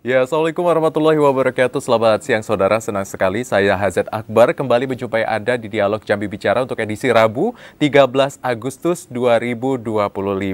Ya, Assalamualaikum warahmatullahi wabarakatuh. Selamat siang saudara, senang sekali saya Hazet Akbar kembali menjumpai Anda di Dialog Jambi Bicara untuk edisi Rabu 13 Agustus 2025.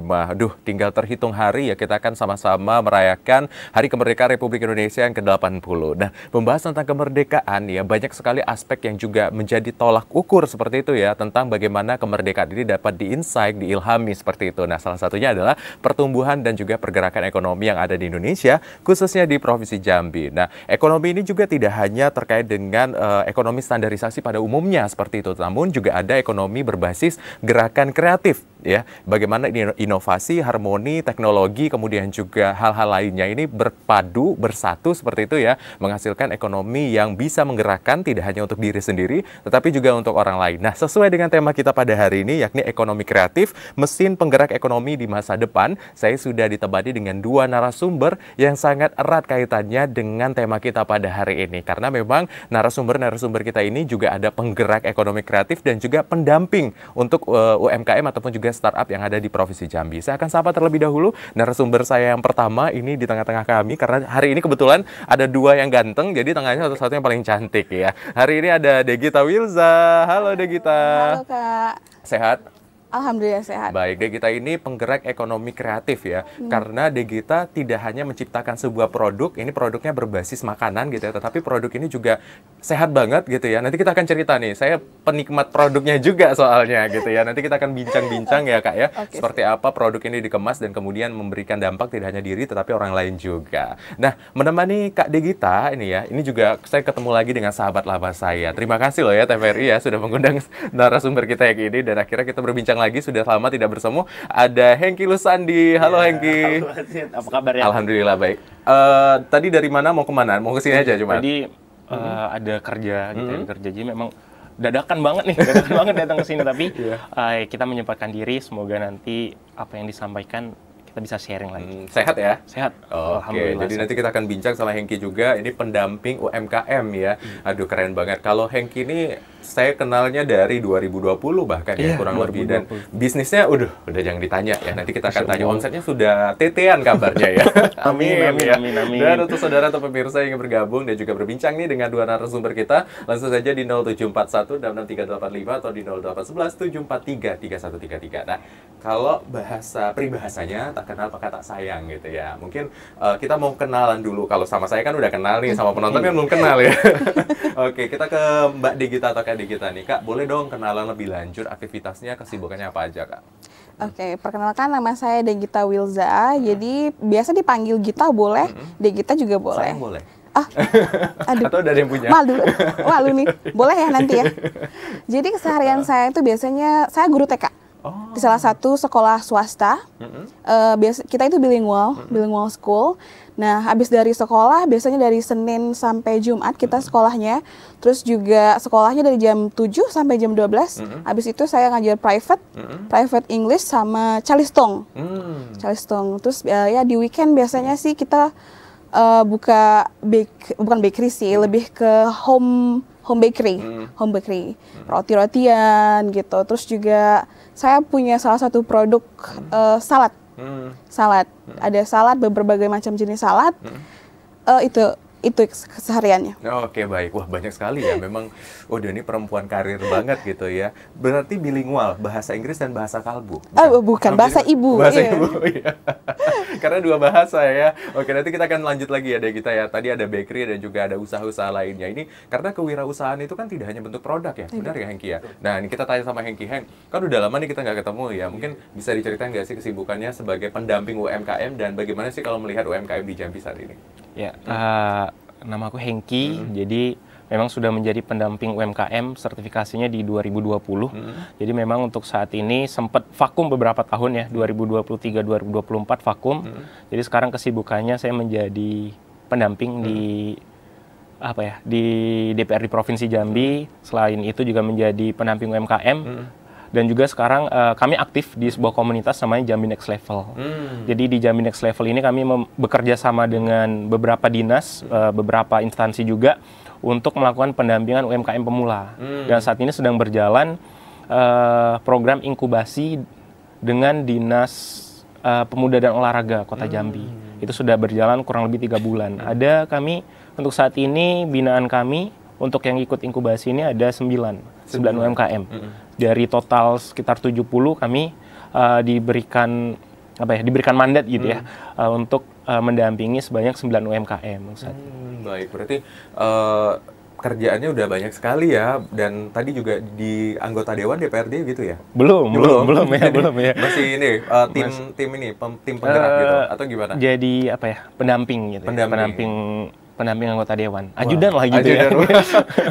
Aduh, tinggal terhitung hari ya, kita akan sama-sama merayakan Hari Kemerdekaan Republik Indonesia yang ke-80. Nah, membahas tentang kemerdekaan ya, banyak sekali aspek yang juga menjadi tolak ukur seperti itu ya, tentang bagaimana kemerdekaan ini dapat di-insight, diilhami seperti itu. Nah, salah satunya adalah pertumbuhan dan juga pergerakan ekonomi yang ada di Indonesia, khususnya di Provinsi Jambi. Nah, ekonomi ini juga tidak hanya terkait dengan ekonomi standarisasi pada umumnya seperti itu, namun juga ada ekonomi berbasis gerakan kreatif. Ya, bagaimana inovasi, harmoni, teknologi, kemudian juga hal-hal lainnya ini berpadu, bersatu seperti itu ya, menghasilkan ekonomi yang bisa menggerakkan tidak hanya untuk diri sendiri, tetapi juga untuk orang lain. Nah, sesuai dengan tema kita pada hari ini, yakni ekonomi kreatif, mesin penggerak ekonomi di masa depan, saya sudah ditemani dengan dua narasumber yang sangat erat kaitannya dengan tema kita pada hari ini. Karena memang narasumber kita ini juga ada penggerak ekonomi kreatif dan juga pendamping untuk UMKM ataupun juga startup yang ada di Provinsi Jambi. Saya akan sapa terlebih dahulu narasumber saya yang pertama ini di tengah-tengah kami, karena hari ini kebetulan ada dua yang ganteng, jadi tengahnya satu-satu yang paling cantik ya. Hari ini ada Degita Wilza. Halo Degita. Halo Kak. Sehat? Alhamdulillah sehat. Baik, Degita ini penggerak ekonomi kreatif ya. Karena Degita tidak hanya menciptakan sebuah produk, ini produknya berbasis makanan gitu ya, tetapi produk ini juga sehat banget gitu ya. Nanti kita akan cerita nih, saya penikmat produknya juga soalnya gitu ya. Nanti kita akan bincang-bincang ya Kak ya, seperti apa produk ini dikemas dan kemudian memberikan dampak tidak hanya diri tetapi orang lain juga. Nah, menemani Kak Degita ini ya, ini juga saya ketemu lagi dengan sahabat lama saya. Terima kasih loh ya TVRI ya sudah mengundang narasumber kita yang ini, dan akhirnya kita berbincang lagi, sudah lama tidak bersemu. Ada Hengki Lusandi. Halo Hengki. Apa kabar ya? Alhamdulillah baik. Tadi dari mana mau kemana? Mau ke sini aja cuma. Tadi ada kerja gitu ya, kerja, jadi memang dadakan banget nih, dadakan banget datang ke sini, tapi kita menyempatkan diri, semoga nanti apa yang disampaikan kita bisa sharing lagi. Sehat ya? Sehat. Oke, jadi nanti kita akan bincang sama Hengki juga. Ini pendamping UMKM ya. Aduh, keren banget. Kalau Hengki ini saya kenalnya dari 2020 bahkan ya, kurang 2020. Lebih. Dan bisnisnya udah jangan ditanya ya. Nanti kita akan tanya, omsetnya sudah tetean kabarnya ya. Amin. Dan untuk saudara atau pemirsa yang ingin bergabung dan juga berbincang nih dengan dua narasumber kita, langsung saja di 0741 66385 atau di 0811 743 3133. Nah, kalau peribahasanya tak kenal maka tak sayang gitu ya. Mungkin kita mau kenalan dulu. Kalau sama saya kan udah kenal nih, sama penonton kan belum kenal ya. Oke, kita ke Mbak Degita atau Kak Degita nih. Kak, boleh dong kenalan lebih lanjut, aktivitasnya, kesibukannya apa aja Kak? Oke, perkenalkan nama saya Degita Wilza. Jadi biasa dipanggil Gita boleh, Degita juga boleh. Saya boleh. Aduh. Atau ada yang punya? Malu nih. Boleh ya nanti ya. Jadi keseharian saya itu biasanya saya guru TK. Di salah satu sekolah swasta. Kita itu bilingual school. Nah, habis dari sekolah, biasanya dari Senin sampai Jumat kita sekolahnya. Terus juga sekolahnya dari jam 7 sampai jam 12. Habis itu saya ngajar private English sama Calistong. Calistong. Terus ya di weekend biasanya sih kita bukan bakery sih, lebih ke home bakery, roti-rotian gitu. Terus juga saya punya salah satu produk salad. Ada salad, berbagai macam jenis salad. Itu kesehariannya. Oke, baik. Wah, banyak sekali ya. Memang, ini perempuan karir banget gitu ya. Berarti bilingual, bahasa Inggris dan bahasa kalbu. Bukan, bahasa ibu. Bahasa ibu, iya. Karena dua bahasa ya. Oke, nanti kita akan lanjut lagi ya, Degita ya. Tadi ada bakery dan juga ada usaha-usahaan lainnya. Ini karena kewirausahaan itu kan tidak hanya bentuk produk ya. Benar ya, Hengki ya? Nah, ini kita tanya sama Hengki. Heng, kan udah lama nih kita nggak ketemu ya. Mungkin bisa diceritain nggak sih kesibukannya sebagai pendamping UMKM dan bagaimana sih kalau melihat UMKM di Jambi saat ini? Ya, nama aku Hengki, jadi memang sudah menjadi pendamping UMKM, sertifikasinya di 2020. Jadi memang untuk saat ini sempat vakum beberapa tahun ya, 2023-2024 vakum. Jadi sekarang kesibukannya saya menjadi pendamping di DPRD Provinsi Jambi. Selain itu juga menjadi pendamping UMKM. Dan juga sekarang kami aktif di sebuah komunitas namanya Jambi Next Level. Jadi di Jambi Next Level ini kami bekerja sama dengan beberapa dinas, beberapa instansi juga untuk melakukan pendampingan UMKM pemula. Dan saat ini sedang berjalan program inkubasi dengan Dinas Pemuda dan Olahraga Kota Jambi. Itu sudah berjalan kurang lebih 3 bulan. Ada kami untuk saat ini binaan kami untuk yang ikut inkubasi ini ada 9 UMKM. Dari total sekitar 70 kami diberikan mandat gitu ya untuk mendampingi sebanyak 9 UMKM. Baik, berarti kerjaannya udah banyak sekali ya, dan tadi juga di anggota Dewan DPRD gitu ya? Belum ya. Masih ini tim penggerak gitu atau gimana? Jadi pendamping gitu. Pendamping anggota dewan. Ajudan lah gitu ya.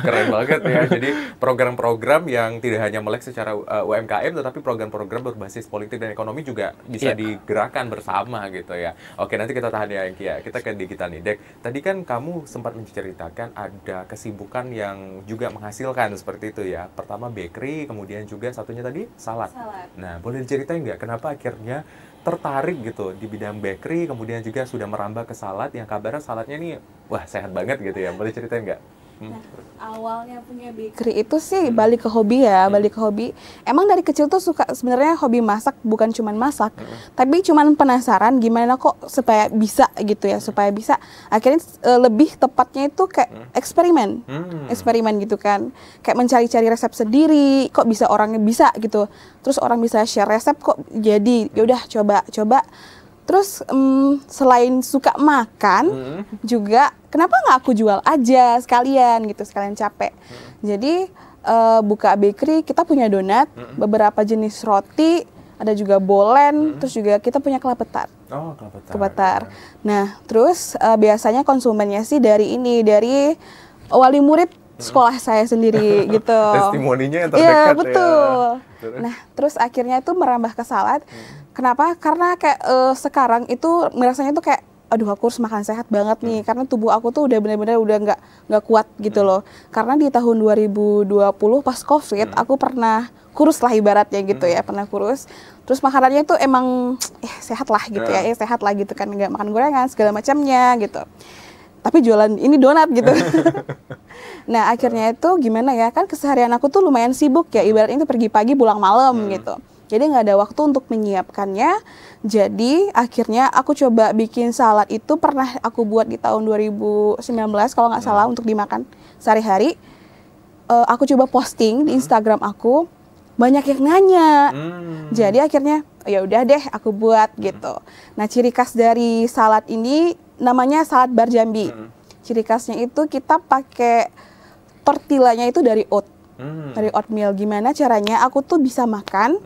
Keren banget ya. Jadi program-program yang tidak hanya melek secara UMKM, tetapi program-program berbasis politik dan ekonomi juga bisa digerakkan bersama gitu ya. Oke, nanti kita tahan ya Engki ya. Kita ke Degita nih. Dek, tadi kan kamu sempat menceritakan ada kesibukan yang juga menghasilkan seperti itu ya. Pertama bakery, kemudian juga satunya tadi salad. Nah, boleh diceritain nggak kenapa akhirnya tertarik gitu di bidang bakery, kemudian juga sudah merambah ke salad, yang kabarnya saladnya nih wah sehat banget gitu ya, boleh ceritain nggak? Nah, awalnya punya bakery itu sih balik ke hobi ya, balik ke hobi. Emang dari kecil tuh suka sebenarnya hobi masak, bukan cuman masak, tapi cuman penasaran gimana kok supaya bisa gitu ya, supaya bisa. Akhirnya lebih tepatnya itu kayak eksperimen gitu kan, kayak mencari-cari resep sendiri, kok bisa orangnya bisa gitu. Terus orang bisa share resep kok jadi, yaudah coba. Terus selain suka makan juga, kenapa nggak aku jual aja sekalian gitu, sekalian capek. Jadi buka bakery, kita punya donat, beberapa jenis roti, ada juga bolen, terus juga kita punya kelapetar. Oh, kelapetar. Nah, terus biasanya konsumennya sih dari wali murid sekolah saya sendiri gitu. Testimoninya yang terdekat ya. Betul. Ya. Nah, terus akhirnya itu merambah ke salad. Kenapa? Karena kayak sekarang itu merasanya tuh kayak, aduh aku harus makan sehat banget nih, karena tubuh aku tuh udah benar-benar udah nggak kuat gitu loh. Karena di tahun 2020 pas COVID aku pernah kurus lah ibaratnya gitu ya, pernah kurus. Terus makanannya tuh emang sehat lah gitu ya, sehat lah gitu kan, nggak makan gorengan segala macamnya gitu. Tapi jualan ini donat gitu. Nah akhirnya itu gimana ya, kan keseharian aku tuh lumayan sibuk ya, ibaratnya itu pergi pagi pulang malam gitu. Jadi nggak ada waktu untuk menyiapkannya. Jadi akhirnya aku coba bikin salad itu, pernah aku buat di tahun 2019 kalau nggak salah, untuk dimakan sehari-hari. Aku coba posting di Instagram aku, banyak yang nanya. Jadi akhirnya ya udah deh aku buat gitu. Nah ciri khas dari salad ini namanya salad bar Jambi. Ciri khasnya itu kita pakai tortillanya itu dari oat. Dari oatmeal. Gimana caranya aku tuh bisa makan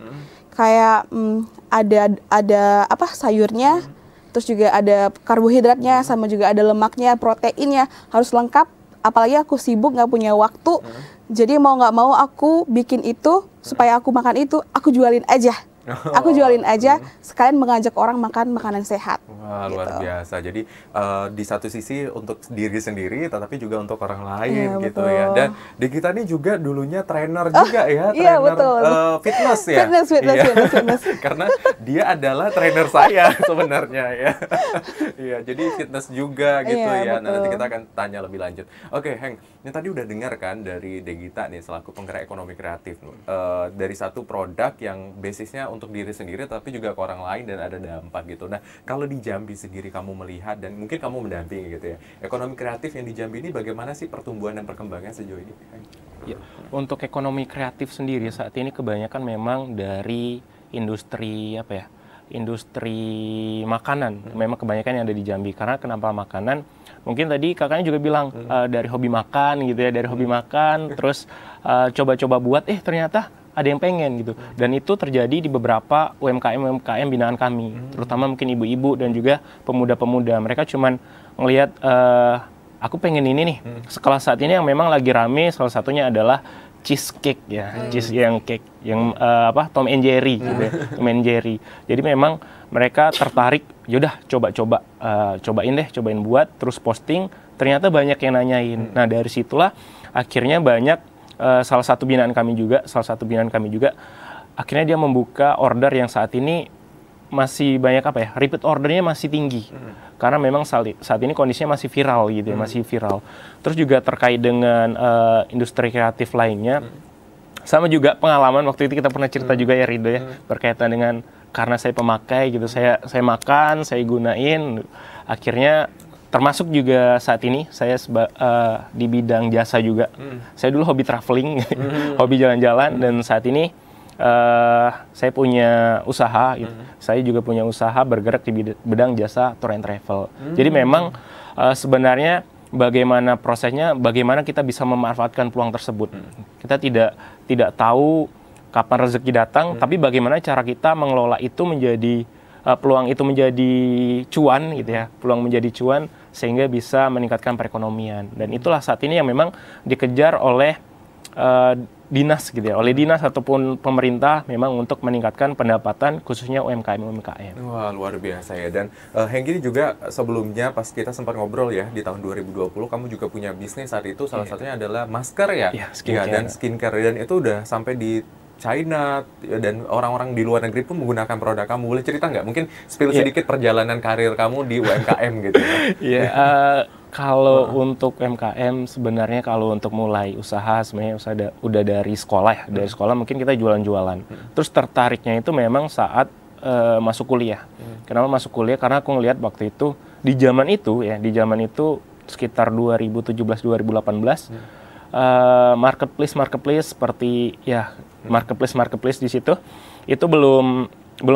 kayak ada sayurnya, terus juga ada karbohidratnya, sama juga ada lemaknya, proteinnya, harus lengkap. Apalagi aku sibuk nggak punya waktu, jadi mau nggak mau aku bikin itu supaya aku makan itu, aku jualin aja. Aku jualin aja, sekalian mengajak orang makan makanan sehat. Wah, luar biasa. Jadi di satu sisi untuk diri sendiri, tetapi juga untuk orang lain gitu ya. Dan Degita ini juga dulunya trainer juga ya, trainer fitness ya. Fitness. Karena dia adalah trainer saya sebenarnya ya. Iya, jadi fitness juga gitu ya. Nah, nanti kita akan tanya lebih lanjut. Oke, Heng, ini tadi udah dengar kan dari Degita nih selaku penggerak ekonomi kreatif, dari satu produk yang basisnya untuk diri sendiri tapi juga ke orang lain dan ada dampak gitu. Nah, kalau di Jambi sendiri kamu melihat dan mungkin kamu mendampingi gitu ya, ekonomi kreatif yang di Jambi ini bagaimana sih pertumbuhan dan perkembangannya sejauh ini? Ya, untuk ekonomi kreatif sendiri saat ini kebanyakan memang dari industri industri makanan, memang kebanyakan yang ada di Jambi. Karena kenapa makanan? Mungkin tadi kakaknya juga bilang dari hobi makan gitu ya, dari hobi makan terus coba-coba buat ternyata ada yang pengen gitu. Dan itu terjadi di beberapa UMKM binaan kami, terutama mungkin ibu-ibu dan juga pemuda-pemuda. Mereka cuman ngelihat aku pengen ini nih. Sekelas saat ini yang memang lagi rame, salah satunya adalah cheesecake ya, cheese yang cake yang Tom and Jerry gitu ya, Tom and Jerry. Jadi memang mereka tertarik, yaudah cobain buat, terus posting. Ternyata banyak yang nanyain. Nah dari situlah akhirnya banyak salah satu binaan kami juga akhirnya dia membuka order yang saat ini masih banyak repeat ordernya masih tinggi. Karena memang saat ini kondisinya masih viral gitu ya, masih viral. Terus juga terkait dengan industri kreatif lainnya, sama juga pengalaman waktu itu kita pernah cerita juga ya Rido ya, berkaitan dengan karena saya pemakai gitu, saya makan, saya gunain, Akhirnya termasuk juga saat ini saya di bidang jasa juga. Saya dulu hobi traveling, hobi jalan-jalan, dan saat ini saya punya usaha. Saya juga punya usaha bergerak di bidang jasa tour and travel. Jadi memang sebenarnya bagaimana prosesnya, bagaimana kita bisa memanfaatkan peluang tersebut. Kita tidak tahu kapan rezeki datang, tapi bagaimana cara kita mengelola itu menjadi peluang itu menjadi cuan gitu ya, peluang menjadi cuan sehingga bisa meningkatkan perekonomian. Dan itulah saat ini yang memang dikejar oleh dinas gitu ya, oleh dinas ataupun pemerintah memang untuk meningkatkan pendapatan khususnya UMKM. Wah, luar biasa ya. Dan Hengki juga sebelumnya pas kita sempat ngobrol ya di tahun 2020 kamu juga punya bisnis saat itu, salah satunya adalah masker ya. Skincare. Dan skincare, dan itu udah sampai di China dan orang-orang di luar negeri pun menggunakan produk kamu. Boleh cerita nggak? Mungkin spill sedikit perjalanan karir kamu di UMKM gitu ya. Kalau untuk UMKM sebenarnya kalau untuk mulai usaha sebenarnya udah dari sekolah ya. Dari sekolah mungkin kita jualan-jualan. Terus tertariknya itu memang saat masuk kuliah. Kenapa masuk kuliah? Karena aku ngelihat waktu itu di zaman itu sekitar 2017-2018 marketplace seperti ya marketplace di situ itu belum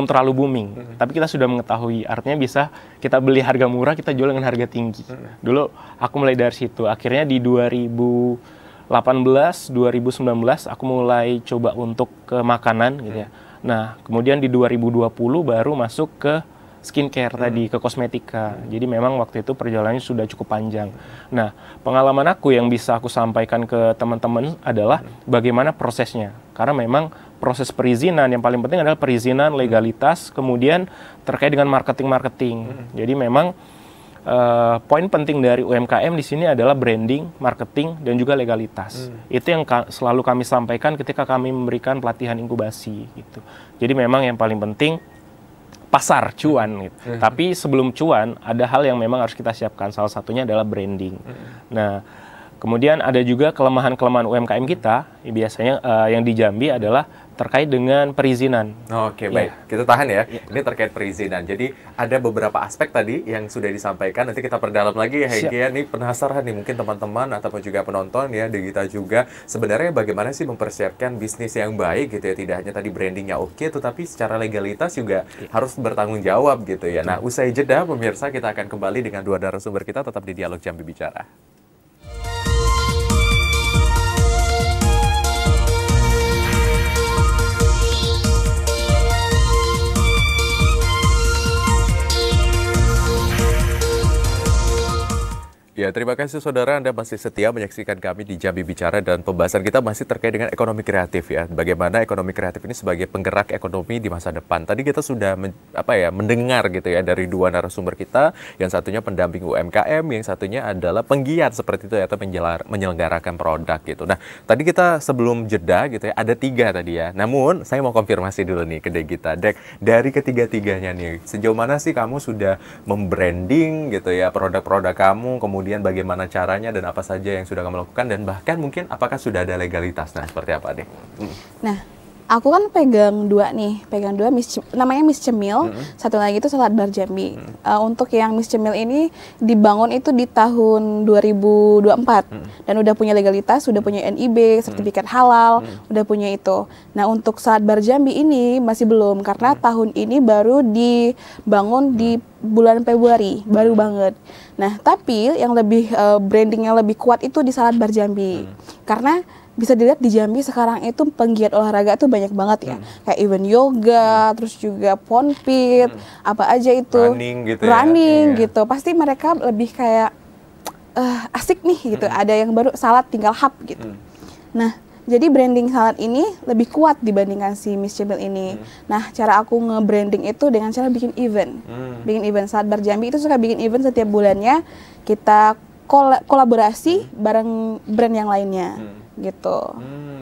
terlalu booming, tapi kita sudah mengetahui artinya bisa kita beli harga murah, kita jual dengan harga tinggi. Dulu aku mulai dari situ. Akhirnya di 2018, 2019 aku mulai coba untuk ke makanan gitu ya. Nah, kemudian di 2020 baru masuk ke skincare tadi, ke kosmetika. Jadi memang waktu itu perjalanannya sudah cukup panjang. Nah, pengalaman aku yang bisa aku sampaikan ke teman-teman adalah bagaimana prosesnya. Karena memang proses perizinan yang paling penting adalah perizinan, legalitas, kemudian terkait dengan marketing. Jadi memang poin penting dari UMKM di sini adalah branding, marketing, dan juga legalitas. Itu yang selalu kami sampaikan ketika kami memberikan pelatihan inkubasi gitu. Jadi memang yang paling penting pasar, cuan gitu. Tapi sebelum cuan ada hal yang memang harus kita siapkan. Salah satunya adalah branding. Nah, kemudian ada juga kelemahan-kelemahan UMKM kita. Biasanya yang di Jambi adalah terkait dengan perizinan. Oke, baik. Kita tahan ya. Ini terkait perizinan. Jadi ada beberapa aspek tadi yang sudah disampaikan. Nanti kita perdalam lagi ya, Hengki ya. Ini penasaran nih mungkin teman-teman ataupun juga penonton ya, di kita juga. Sebenarnya bagaimana sih mempersiapkan bisnis yang baik gitu ya. Tidak hanya tadi brandingnya oke, tetapi secara legalitas juga harus bertanggung jawab gitu ya. Nah, usai jeda pemirsa, kita akan kembali dengan dua narasumber kita tetap di Dialog Jambi Bicara. Ya, terima kasih saudara, Anda masih setia menyaksikan kami di Jambi Bicara, dan pembahasan kita masih terkait dengan ekonomi kreatif ya. Bagaimana ekonomi kreatif ini sebagai penggerak ekonomi di masa depan. Tadi kita sudah mendengar gitu ya dari dua narasumber kita, yang satunya pendamping UMKM, yang satunya adalah penggiat seperti itu ya, atau menyelenggarakan produk gitu. Nah, tadi kita sebelum jeda gitu ya, ada 3 tadi ya. Namun, saya mau konfirmasi dulu nih ke Degita. Dek, dari ketiga-tiganya nih, sejauh mana sih kamu sudah membranding gitu ya produk-produk kamu, kemudian bagaimana caranya dan apa saja yang sudah kamu lakukan, dan bahkan mungkin apakah sudah ada legalitas? Nah, seperti apa deh? Nah, aku kan pegang dua, namanya Miss Cemil, satu lagi itu Salad Bar Jambi. Untuk yang Miss Cemil ini dibangun itu di tahun 2024 dan udah punya legalitas, sudah punya NIB, sertifikat halal, udah punya itu. Nah, untuk Salad Bar Jambi ini masih belum, karena tahun ini baru dibangun di bulan Februari, baru banget. Nah, tapi yang lebih branding yang lebih kuat itu di Salad Bar Jambi, karena bisa dilihat di Jambi sekarang itu penggiat olahraga itu banyak banget ya, kayak event yoga, terus juga ponpit, apa aja itu, running gitu. Pasti mereka lebih kayak asik nih gitu. Ada yang baru salad tinggal hap gitu. Nah, jadi branding salad ini lebih kuat dibandingkan si Miss Cemil ini. Nah, cara aku nge-branding itu dengan cara bikin event. Bikin event. Salad Bar Jambi itu suka bikin event setiap bulannya. Kita kolaborasi bareng brand yang lainnya. Gitu.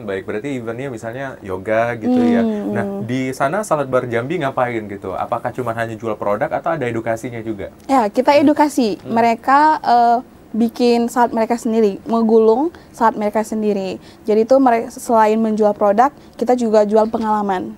Baik, berarti eventnya misalnya yoga gitu ya. Nah, di sana Salad Bar Jambi ngapain gitu? Apakah cuma hanya jual produk atau ada edukasinya juga? Ya, kita edukasi. Mereka bikin salad mereka sendiri, menggulung salad mereka sendiri. Jadi itu mereka selain menjual produk, kita juga jual pengalaman.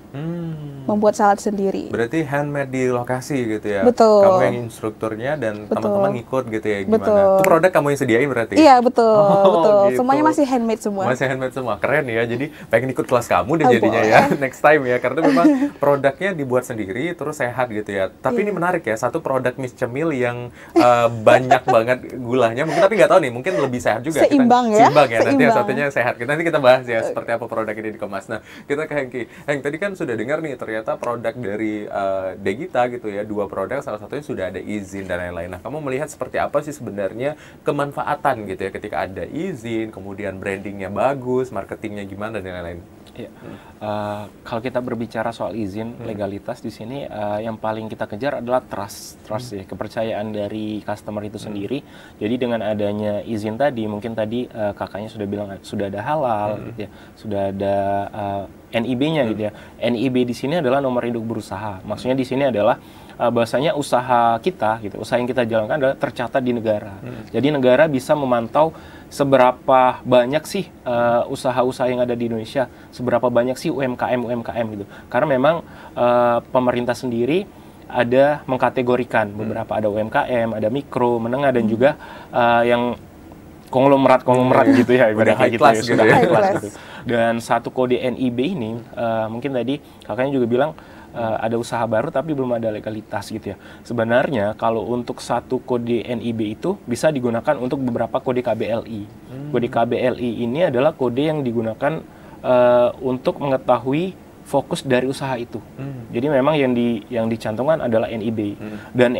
Membuat salad sendiri. Berarti handmade di lokasi gitu ya? Betul. Kamu yang instrukturnya dan Betul. teman-teman ngikut gitu ya gimana? Betul. Itu produk kamu yang sediain berarti? Iya, betul. Oh, betul. gitu. Semuanya masih handmade semua. Masih handmade semua, keren ya. Jadi pengen ikut kelas kamu deh jadinya boleh. ya, next time ya. Karena memang produknya dibuat sendiri, terus sehat gitu ya. Tapi ini menarik ya, satu produk Miss Cemil yang banyak banget gulanya. Mungkin tapi nggak tahu nih, mungkin lebih sehat juga. Seimbang ya. Seimbang ya, nanti yang Seimbang. satunya sehat. Nanti kita bahas ya, seperti apa produk ini dikemas. Nah, kita ke Hengki. Heng, tadi kan sudah dengar nih, ternyata produk dari Degita gitu ya, 2 produk, salah satunya sudah ada izin dan lain-lain. Nah, kamu melihat seperti apa sih sebenarnya kemanfaatan gitu ya ketika ada izin, kemudian brandingnya bagus, marketingnya gimana dan lain-lain? Ya. Kalau kita berbicara soal izin, legalitas di sini yang paling kita kejar adalah trust ya, kepercayaan dari customer itu sendiri. Jadi dengan adanya izin tadi, mungkin tadi kakaknya sudah bilang sudah ada halal, gitu ya, sudah ada NIB-nya gitu ya. NIB di sini adalah nomor induk berusaha. Maksudnya di sini adalah bahwasanya usaha kita gitu, usaha yang kita jalankan adalah tercatat di negara. Jadi negara bisa memantau seberapa banyak sih usaha-usaha yang ada di Indonesia, seberapa banyak sih UMKM gitu. Karena memang pemerintah sendiri ada mengkategorikan beberapa, ada UMKM, ada mikro, menengah, dan juga yang konglomerat gitu ya, udah high gitu class ya, gitu sudah ya. high class gitu. Dan satu kode NIB ini mungkin tadi kakaknya juga bilang ada usaha baru tapi belum ada legalitas gitu ya. Sebenarnya kalau untuk satu kode NIB itu bisa digunakan untuk beberapa kode KBLI. Kode KBLI ini adalah kode yang digunakan untuk mengetahui fokus dari usaha itu. Jadi memang yang dicantumkan adalah NIB. Dan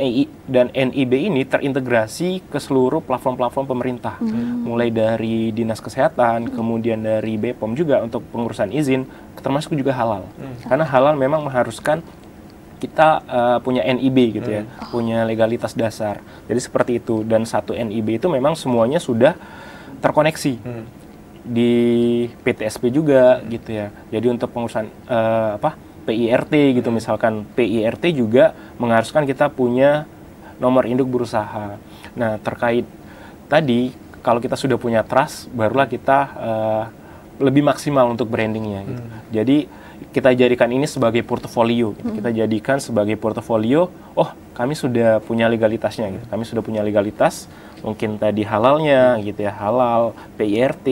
NIB ini terintegrasi ke seluruh platform-platform pemerintah. Mulai dari Dinas Kesehatan, kemudian dari BPOM juga untuk pengurusan izin, termasuk juga halal. Karena halal memang mengharuskan kita punya NIB gitu ya, punya legalitas dasar. Jadi seperti itu, dan satu NIB itu memang semuanya sudah terkoneksi. Di PTSP juga gitu ya. Jadi untuk pengurusan PIRT gitu, misalkan PIRT juga mengharuskan kita punya nomor induk berusaha. Nah, terkait tadi kalau kita sudah punya trust, barulah kita lebih maksimal untuk brandingnya gitu. Jadi kita jadikan ini sebagai portofolio gitu. Kita jadikan sebagai portofolio, oh kami sudah punya legalitasnya gitu. Kami sudah punya legalitas, mungkin tadi halalnya gitu ya, halal, PIRT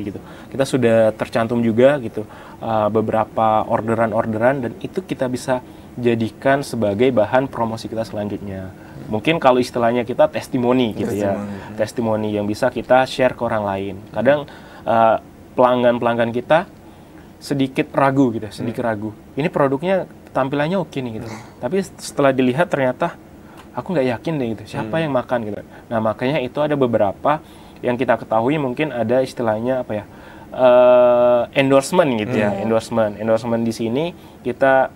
gitu. Kita sudah tercantum juga gitu beberapa orderan-orderan, dan itu kita bisa jadikan sebagai bahan promosi kita selanjutnya. Mungkin kalau istilahnya kita testimoni gitu ya. Testimoni yang bisa kita share ke orang lain. Kadang pelanggan-pelanggan kita sedikit ragu gitu, sedikit ragu. Ini produknya tampilannya oke nih gitu. Tapi setelah dilihat ternyata aku nggak yakin deh gitu, siapa yang makan gitu. Nah, makanya itu ada beberapa yang kita ketahui, mungkin ada istilahnya apa ya, endorsement gitu ya, endorsement di sini kita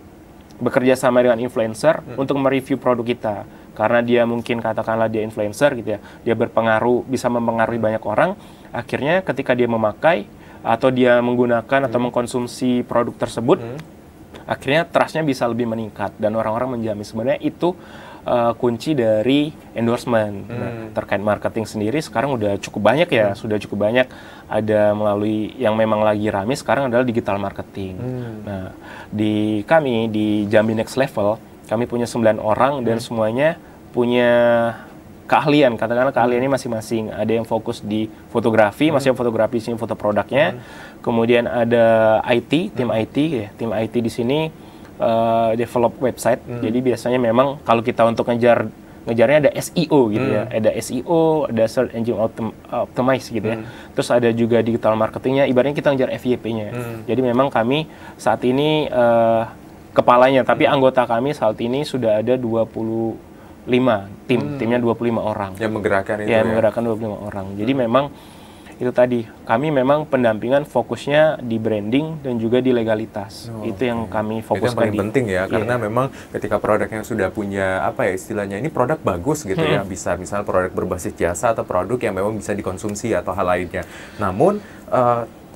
bekerja sama dengan influencer untuk mereview produk kita, karena dia mungkin katakanlah dia influencer gitu ya, dia berpengaruh, bisa mempengaruhi banyak orang, akhirnya ketika dia memakai atau dia menggunakan atau mengkonsumsi produk tersebut, akhirnya trust-nya bisa lebih meningkat dan orang-orang menjamin. Sebenarnya itu kunci dari endorsement. Nah, terkait marketing sendiri sekarang udah cukup banyak ya, sudah cukup banyak. Ada melalui yang memang lagi rame sekarang adalah digital marketing. Nah, di kami di Jambi Next Level, kami punya 9 orang dan semuanya punya keahlian, katakanlah keahliannya masing-masing. Ada yang fokus di fotografi, maksudnya fotografi sini foto produknya. Kemudian ada IT, tim IT ya. Tim IT di sini develop website. Jadi biasanya memang kalau kita untuk ngejarnya ada SEO gitu ya. Ada SEO, ada search engine optimize gitu ya. Terus ada juga digital marketingnya, ibaratnya kita ngejar FYP-nya. Jadi memang kami saat ini kepalanya, tapi anggota kami saat ini sudah ada 25 timnya 25 orang. Yang menggerakkan itu ya? Menggerakkan 25 orang. Jadi memang itu tadi, kami memang pendampingan fokusnya di branding dan juga di legalitas. Itu yang kami fokuskan. Itu yang paling penting ya, karena memang ketika produknya sudah punya apa ya istilahnya, ini produk bagus gitu ya, bisa misalnya produk berbasis jasa atau produk yang memang bisa dikonsumsi atau hal lainnya. Namun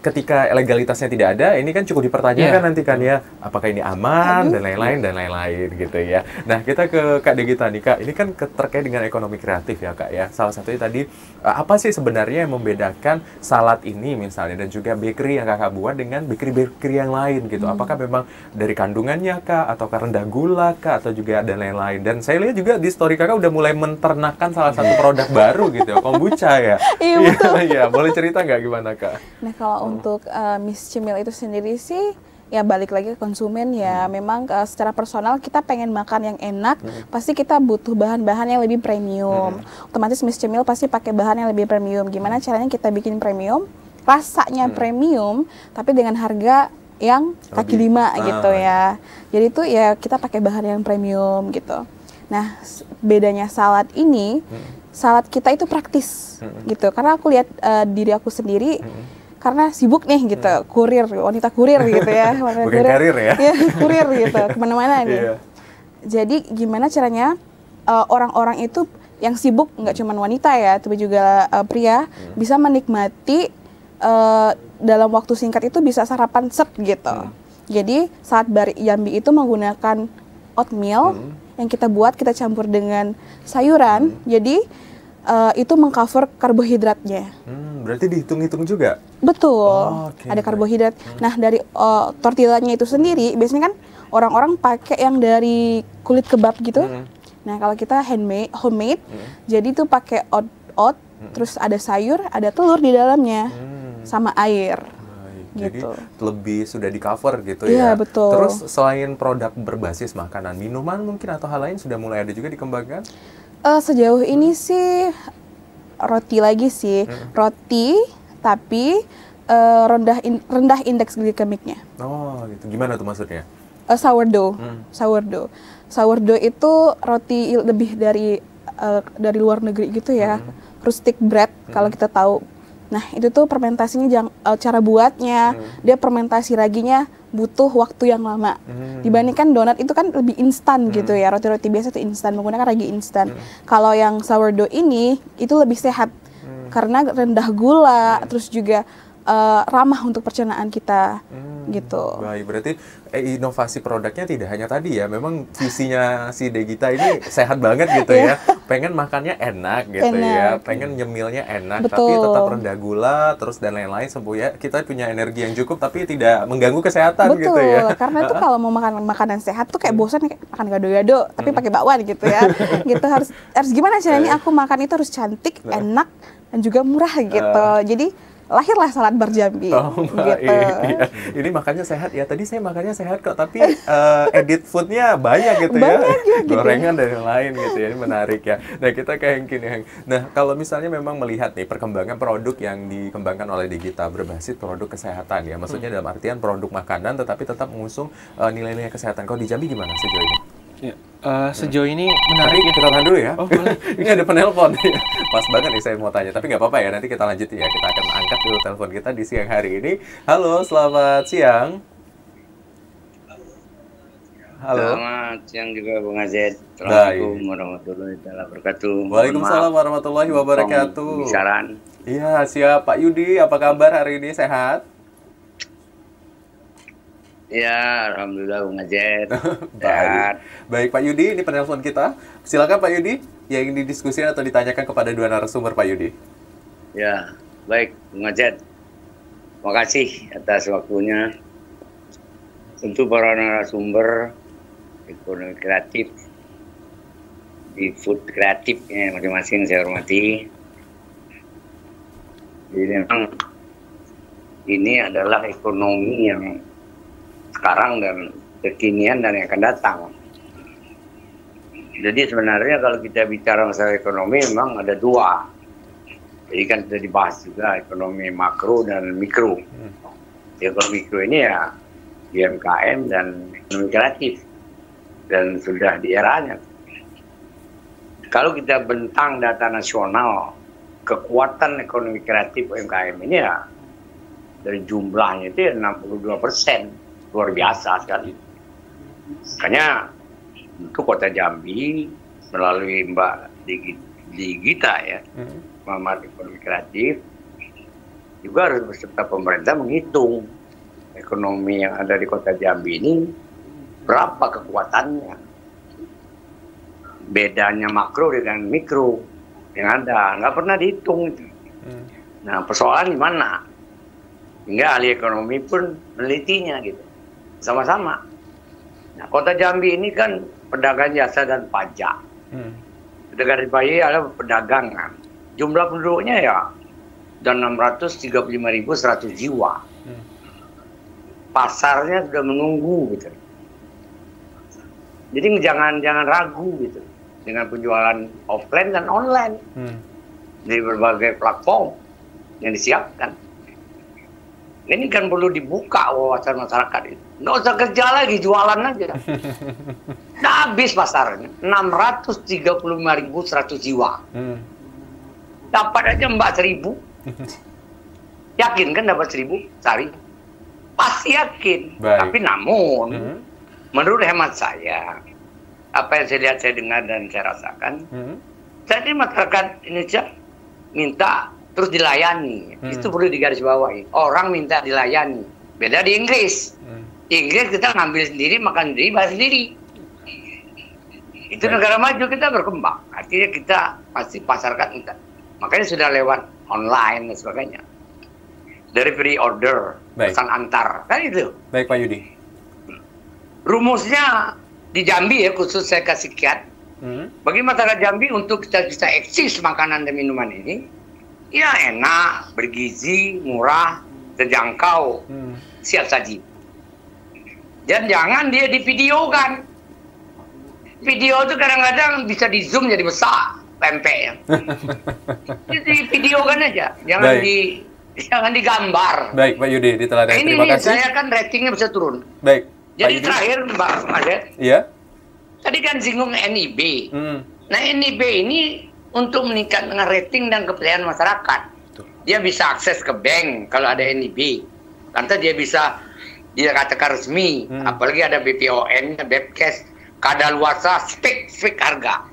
ketika legalitasnya tidak ada, ini kan cukup dipertanyakan nanti kan ya, apakah ini aman dan lain-lain gitu ya. Nah, kita ke Kak Degita nih Kak, ini kan terkait dengan ekonomi kreatif ya Kak ya. Salah satunya tadi, apa sih sebenarnya yang membedakan salad ini misalnya dan juga bakery yang Kakak buat dengan bakery-bakery yang lain gitu? Apakah memang dari kandungannya Kak, atau rendah gula Kak, atau juga dan lain-lain? Dan saya lihat juga di story Kakak udah mulai menternakkan salah satu produk baru gitu ya, kombucha ya. Iya betul. Iya, boleh cerita nggak gimana Kak? Nah kalau untuk Miss Cemil itu sendiri sih ya balik lagi ke konsumen ya. Memang secara personal kita pengen makan yang enak, pasti kita butuh bahan-bahan yang lebih premium. Otomatis Miss Cemil pasti pakai bahan yang lebih premium. Gimana caranya kita bikin premium? Rasanya premium, tapi dengan harga yang kaki lima gitu ya. Jadi itu ya kita pakai bahan yang premium gitu. Nah bedanya salad ini, salad kita itu praktis gitu. Karena aku lihat diri aku sendiri. Karena sibuk nih gitu, kurir, wanita kurir gitu ya. Bukan karir ya? Ya, kurir gitu, kemana-mana nih. Jadi gimana caranya orang-orang itu yang sibuk, nggak cuma wanita ya, tapi juga pria, bisa menikmati dalam waktu singkat itu bisa sarapan set gitu. Jadi saat Jambi itu menggunakan oatmeal yang kita buat, kita campur dengan sayuran, jadi itu mengcover karbohidratnya. Berarti dihitung-hitung juga? Betul, ada karbohidrat. Nah dari tortillanya itu sendiri, biasanya kan orang-orang pakai yang dari kulit kebab gitu. Nah kalau kita homemade, jadi itu pakai oat, terus ada sayur, ada telur di dalamnya, sama air. Jadi gitu. lebih sudah di cover gitu ya. Iya betul. Terus selain produk berbasis makanan, minuman mungkin atau hal lain sudah mulai ada juga dikembangkan? Sejauh ini sih roti lagi sih, roti tapi rendah indeks glikemiknya. Oh gitu, gimana tuh maksudnya? Sourdough, sourdough itu roti lebih dari luar negeri gitu ya, rustic bread kalau kita tahu. Nah itu tuh fermentasinya cara buatnya, dia fermentasi raginya butuh waktu yang lama. Dibandingkan donat itu kan lebih instan gitu ya, roti-roti biasa itu instan, menggunakan ragi instan. Kalau yang sourdough ini itu lebih sehat karena rendah gula, terus juga ramah untuk pencernaan kita gitu. Baik, berarti inovasi produknya tidak hanya tadi ya, memang visinya si Degita ini sehat banget gitu ya, pengen makannya enak gitu ya, pengen nyemilnya enak, tapi tetap rendah gula, terus dan lain-lain, supaya kita punya energi yang cukup tapi tidak mengganggu kesehatan gitu ya. Betul, karena itu kalau mau makan makanan sehat tuh kayak bosan kayak makan gado-gado, tapi pakai bakwan gitu ya. Gitu harus gimana caranya aku makan itu harus cantik, enak, dan juga murah gitu. Jadi lahirlah salad bar Jambi. Gitu. Iya. Ini makannya sehat ya. Tadi saya makannya sehat kok, tapi edit foodnya banyak gitu ya. Gorengan dan lain gitu ya. Ini menarik ya. Nah kita kayak gini. Nah kalau misalnya memang melihat nih perkembangan produk yang dikembangkan oleh Degita berbasis produk kesehatan ya. Maksudnya dalam artian produk makanan tetapi tetap mengusung nilai-nilai kesehatan. Kalau di Jambi gimana sejauh ini? Ya, sejauh ini menarik ya. Kita tahan dulu ya. Oh, boleh. Ini ada penelpon. Pas banget nih saya mau tanya. Tapi nggak apa-apa ya. Nanti kita lanjut ya. Kita akan angkat dulu telepon kita di siang hari ini. Halo, selamat siang. Halo. Selamat siang juga Bung Azed. Assalamualaikum warahmatullahi wabarakatuh. Waalaikumsalam warahmatullahi wabarakatuh. Bisaran. Iya, siap Pak Yudi. Apa kabar hari ini? Sehat? Ya, alhamdulillah Bung Azed. Baik Pak Yudi, ini penelpon kita. Silakan Pak Yudi, yang ingin didiskusikan atau ditanyakan kepada dua narasumber Pak Yudi. Ya, baik Bung Azed. Terima kasih atas waktunya. Untuk para narasumber ekonomi kreatif di food kreatif ya, masing-masing saya hormati. Jadi memang ini adalah ekonomi yang sekarang dan kekinian dan yang akan datang. Jadi sebenarnya kalau kita bicara masalah ekonomi memang ada dua. Jadi kan sudah dibahas juga ekonomi makro dan mikro. Ekonomi mikro ini ya UMKM dan ekonomi kreatif. Dan sudah di eranya. Kalau kita bentang data nasional, kekuatan ekonomi kreatif UMKM ini ya dari jumlahnya itu ya 62%. Luar biasa sekali. Makanya untuk Kota Jambi melalui Mbak Degita ya, Pengamat Ekonomi Kreatif, juga harus beserta pemerintah menghitung ekonomi yang ada di Kota Jambi ini berapa kekuatannya. Bedanya makro dengan mikro yang ada nggak pernah dihitung itu. Nah, persoalan di mana? Hingga ahli ekonomi pun menelitinya gitu, sama-sama. Nah, Kota Jambi ini kan pedagang jasa dan pajak. Pedagang pajak adalah perdagangan. Jumlah penduduknya ya dan 635.100 jiwa. Pasarnya sudah menunggu gitu. Jadi jangan ragu gitu dengan penjualan offline dan online dari berbagai platform yang disiapkan. Ini kan perlu dibuka wawasan masyarakat itu. Nggak usah kerja lagi, jualan aja. Nah, habis pasarnya 635.100 jiwa. Dapat aja Mbak 1.000. Yakin kan dapat 1.000 sehari? Pasti yakin. Baik. Tapi namun, menurut hemat saya, apa yang saya lihat, saya dengar, dan saya rasakan, saat ini masyarakat Indonesia minta terus dilayani. Itu perlu digarisbawahi. Orang minta dilayani. Beda di Inggris. Di Inggris kita ngambil sendiri, makan sendiri, bayar sendiri. Itu negara maju, kita berkembang. Artinya kita pasti masyarakat minta. Makanya sudah lewat online dan sebagainya. Dari pre-order, pesan antar. Kan itu. Baik Pak Yudi. Rumusnya di Jambi ya, khusus saya kasih kiat. Bagi masyarakat Jambi untuk kita bisa eksis makanan dan minuman ini, ya enak, bergizi, murah, terjangkau, siap saji. Dan jangan dia divideokan. Video itu kadang-kadang bisa di zoom jadi besar, pempeknya. Jadi videokan aja, jangan digambar. Baik Pak Yudi, diteladani. Ini Terima kasih. saya kan ratingnya bisa turun. Baik. Jadi terakhir Mbak Adet, Iya. tadi kan singgung NIB. Nah, NIB ini untuk meningkatkan rating dan kepercayaan masyarakat. Dia bisa akses ke bank kalau ada NIB. Nanti dia bisa katakan resmi. Apalagi ada BPON, Bebkes, kadaluarsa, spek harga.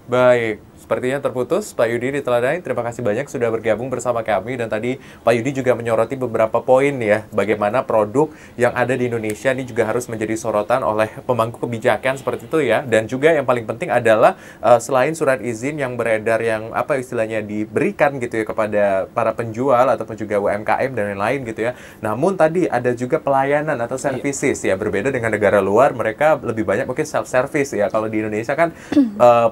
Baik. Sepertinya terputus, Pak Yudi diteladani. Terima kasih banyak sudah bergabung bersama kami. Dan tadi Pak Yudi juga menyoroti beberapa poin ya, bagaimana produk yang ada di Indonesia ini juga harus menjadi sorotan oleh pemangku kebijakan seperti itu ya. Dan juga yang paling penting adalah selain surat izin yang beredar yang apa istilahnya diberikan gitu ya kepada para penjual ataupun juga UMKM dan lain-lain gitu ya. Namun tadi ada juga pelayanan atau services ya, berbeda dengan negara luar, mereka lebih banyak mungkin self-service ya. Kalau di Indonesia kan